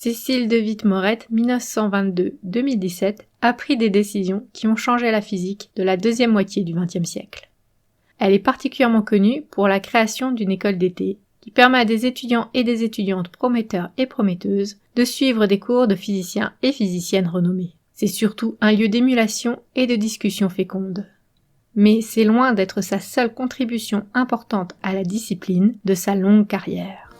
Cécile de Witt-Morette, 1922-2017, a pris des décisions qui ont changé la physique de la deuxième moitié du XXe siècle. Elle est particulièrement connue pour la création d'une école d'été qui permet à des étudiants et des étudiantes prometteurs et prometteuses de suivre des cours de physiciens et physiciennes renommés. C'est surtout un lieu d'émulation et de discussion féconde. Mais c'est loin d'être sa seule contribution importante à la discipline de sa longue carrière.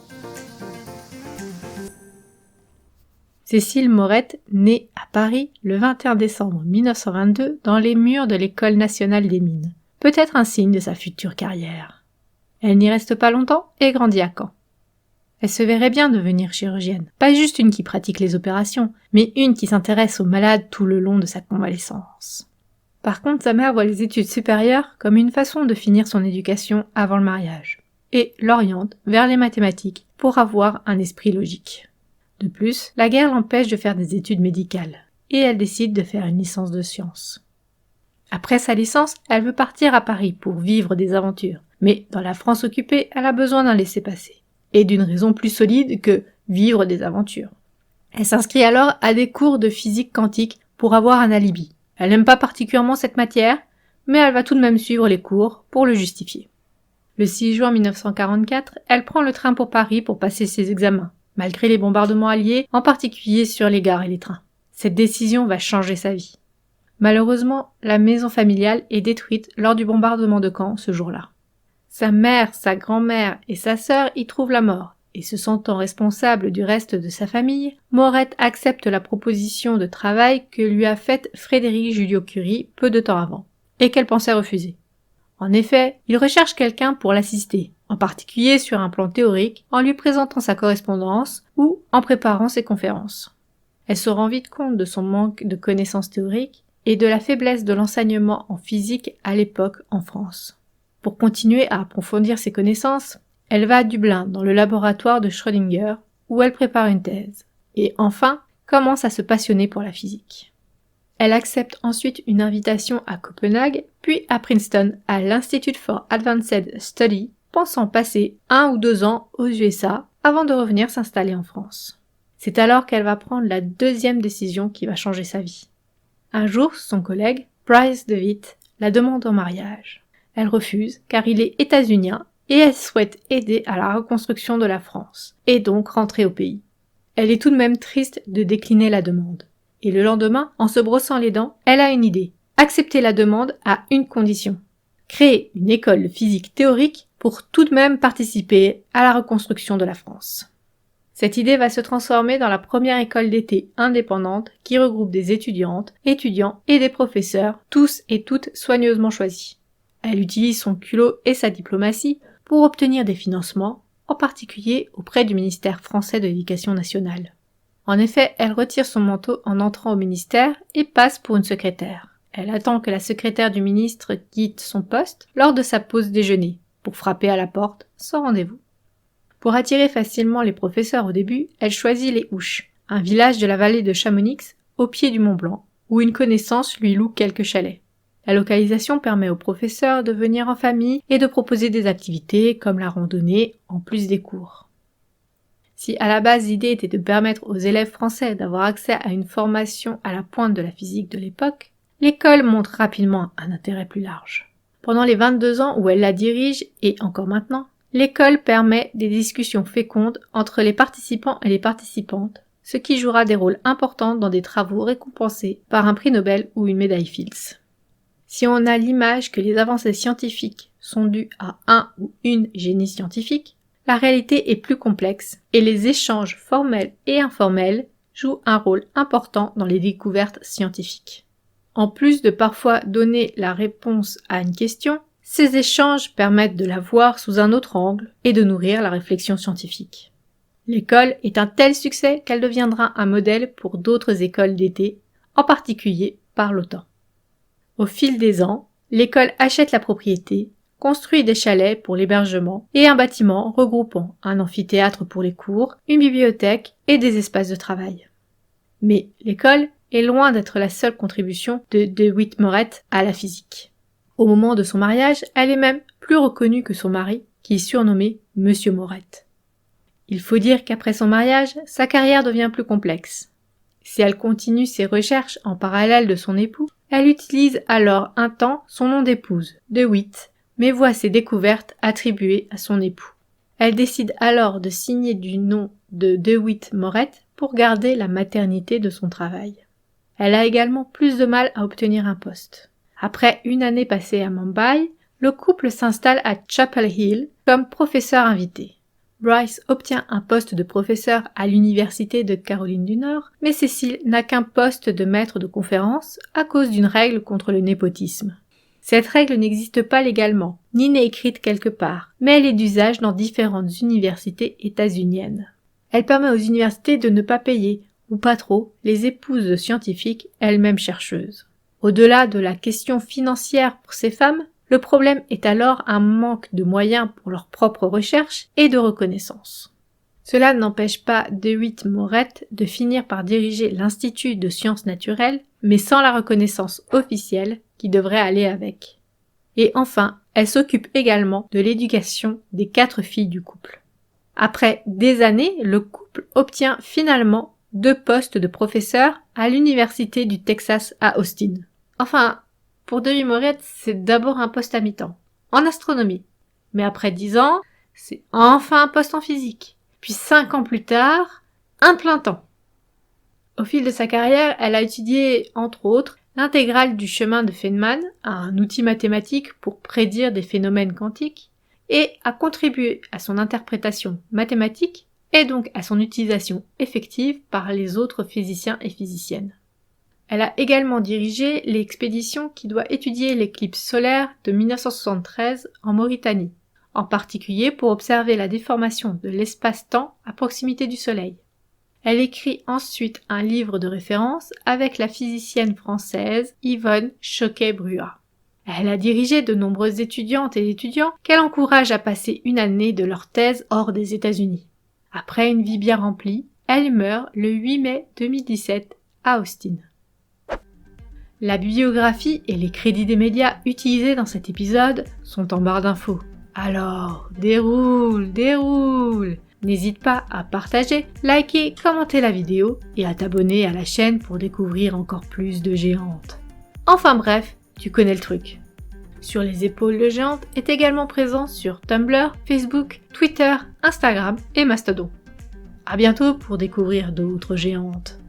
Cécile Morette naît à Paris le 21 décembre 1922 dans les murs de l'École nationale des mines, peut-être un signe de sa future carrière. Elle n'y reste pas longtemps et grandit à Caen. Elle se verrait bien devenir chirurgienne, pas juste une qui pratique les opérations, mais une qui s'intéresse aux malades tout le long de sa convalescence. Par contre, sa mère voit les études supérieures comme une façon de finir son éducation avant le mariage, et l'oriente vers les mathématiques pour avoir un esprit logique. De plus, la guerre l'empêche de faire des études médicales, et elle décide de faire une licence de sciences. Après sa licence, elle veut partir à Paris pour vivre des aventures, mais dans la France occupée, elle a besoin d'un laissez-passer, et d'une raison plus solide que vivre des aventures. Elle s'inscrit alors à des cours de physique quantique pour avoir un alibi. Elle n'aime pas particulièrement cette matière, mais elle va tout de même suivre les cours pour le justifier. Le 6 juin 1944, elle prend le train pour Paris pour passer ses examens, malgré les bombardements alliés, en particulier sur les gares et les trains. Cette décision va changer sa vie. Malheureusement, la maison familiale est détruite lors du bombardement de Caen ce jour-là. Sa mère, sa grand-mère et sa sœur y trouvent la mort, et se sentant responsable du reste de sa famille, Morette accepte la proposition de travail que lui a faite Frédéric Joliot-Curie peu de temps avant, et qu'elle pensait refuser. En effet, il recherche quelqu'un pour l'assister, en particulier sur un plan théorique, en lui présentant sa correspondance ou en préparant ses conférences. Elle se rend vite compte de son manque de connaissances théoriques et de la faiblesse de l'enseignement en physique à l'époque en France. Pour continuer à approfondir ses connaissances, elle va à Dublin dans le laboratoire de Schrödinger où elle prépare une thèse. Et enfin, commence à se passionner pour la physique. Elle accepte ensuite une invitation à Copenhague, puis à Princeton, à l'Institute for Advanced Study, pensant passer 1 ou 2 ans aux USA avant de revenir s'installer en France. C'est alors qu'elle va prendre la deuxième décision qui va changer sa vie. Un jour, son collègue, Bryce DeWitt, la demande en mariage. Elle refuse car il est états-unien et elle souhaite aider à la reconstruction de la France, et donc rentrer au pays. Elle est tout de même triste de décliner la demande. Et le lendemain, en se brossant les dents, elle a une idée. Accepter la demande à une condition. Créer une école de physique théorique pour tout de même participer à la reconstruction de la France. Cette idée va se transformer dans la première école d'été indépendante qui regroupe des étudiantes, étudiants et des professeurs, tous et toutes soigneusement choisis. Elle utilise son culot et sa diplomatie pour obtenir des financements, en particulier auprès du ministère français de l'Éducation nationale. En effet, elle retire son manteau en entrant au ministère et passe pour une secrétaire. Elle attend que la secrétaire du ministre quitte son poste lors de sa pause déjeuner, pour frapper à la porte sans rendez-vous. Pour attirer facilement les professeurs au début, elle choisit les Houches, un village de la vallée de Chamonix, au pied du Mont Blanc, où une connaissance lui loue quelques chalets. La localisation permet aux professeurs de venir en famille et de proposer des activités comme la randonnée, en plus des cours. Si à la base l'idée était de permettre aux élèves français d'avoir accès à une formation à la pointe de la physique de l'époque, l'école montre rapidement un intérêt plus large. Pendant les 22 ans où elle la dirige, et encore maintenant, l'école permet des discussions fécondes entre les participants et les participantes, ce qui jouera des rôles importants dans des travaux récompensés par un prix Nobel ou une médaille Fields. Si on a l'image que les avancées scientifiques sont dues à un ou une génie scientifique, la réalité est plus complexe et les échanges formels et informels jouent un rôle important dans les découvertes scientifiques. En plus de parfois donner la réponse à une question, ces échanges permettent de la voir sous un autre angle et de nourrir la réflexion scientifique. L'école est un tel succès qu'elle deviendra un modèle pour d'autres écoles d'été, en particulier par l'OTAN. Au fil des ans, l'école achète la propriété, construit des chalets pour l'hébergement et un bâtiment regroupant un amphithéâtre pour les cours, une bibliothèque et des espaces de travail. Mais l'école est loin d'être la seule contribution de Witt-Morette à la physique. Au moment de son mariage, elle est même plus reconnue que son mari, qui est surnommé Monsieur Morette. Il faut dire qu'après son mariage, sa carrière devient plus complexe. Si elle continue ses recherches en parallèle de son époux, elle utilise alors un temps son nom d'épouse, DeWitt, mais voit ses découvertes attribuées à son époux. Elle décide alors de signer du nom de DeWitt Moret pour garder la maternité de son travail. Elle a également plus de mal à obtenir un poste. Après une année passée à Mumbai, le couple s'installe à Chapel Hill comme professeur invité. Bryce obtient un poste de professeur à l'université de Caroline du Nord, mais Cécile n'a qu'un poste de maître de conférence à cause d'une règle contre le népotisme. Cette règle n'existe pas légalement, ni n'est écrite quelque part, mais elle est d'usage dans différentes universités états-uniennes. Elle permet aux universités de ne pas payer, ou pas trop, les épouses de scientifiques, elles-mêmes chercheuses. Au-delà de la question financière pour ces femmes, le problème est alors un manque de moyens pour leurs propres recherches et de reconnaissance. Cela n'empêche pas DeWitt Moret de finir par diriger l'Institut de sciences naturelles, mais sans la reconnaissance officielle qui devrait aller avec. Et enfin, elle s'occupe également de l'éducation des 4 filles du couple. Après des années, le couple obtient finalement 2 postes de professeur à l'université du Texas à Austin. Enfin, pour DeWitt Moret, c'est d'abord un poste à mi-temps, en astronomie. Mais après 10 ans, c'est enfin un poste en physique. Puis 5 ans plus tard, un plein temps. Au fil de sa carrière, elle a étudié, entre autres, l'intégrale du chemin de Feynman, un outil mathématique pour prédire des phénomènes quantiques, et a contribué à son interprétation mathématique et donc à son utilisation effective par les autres physiciens et physiciennes. Elle a également dirigé l'expédition qui doit étudier l'éclipse solaire de 1973 en Mauritanie, en particulier pour observer la déformation de l'espace-temps à proximité du Soleil. Elle écrit ensuite un livre de référence avec la physicienne française Yvonne Choquet-Bruat. Elle a dirigé de nombreuses étudiantes et étudiants qu'elle encourage à passer une année de leur thèse hors des États-Unis. Après une vie bien remplie, elle meurt le 8 mai 2017 à Austin. La bibliographie et les crédits des médias utilisés dans cet épisode sont en barre d'infos. Alors, déroule! N'hésite pas à partager, liker, commenter la vidéo et à t'abonner à la chaîne pour découvrir encore plus de géantes. Enfin bref, tu connais le truc. Sur les épaules de géantes est également présent sur Tumblr, Facebook, Twitter, Instagram et Mastodon. À bientôt pour découvrir d'autres géantes.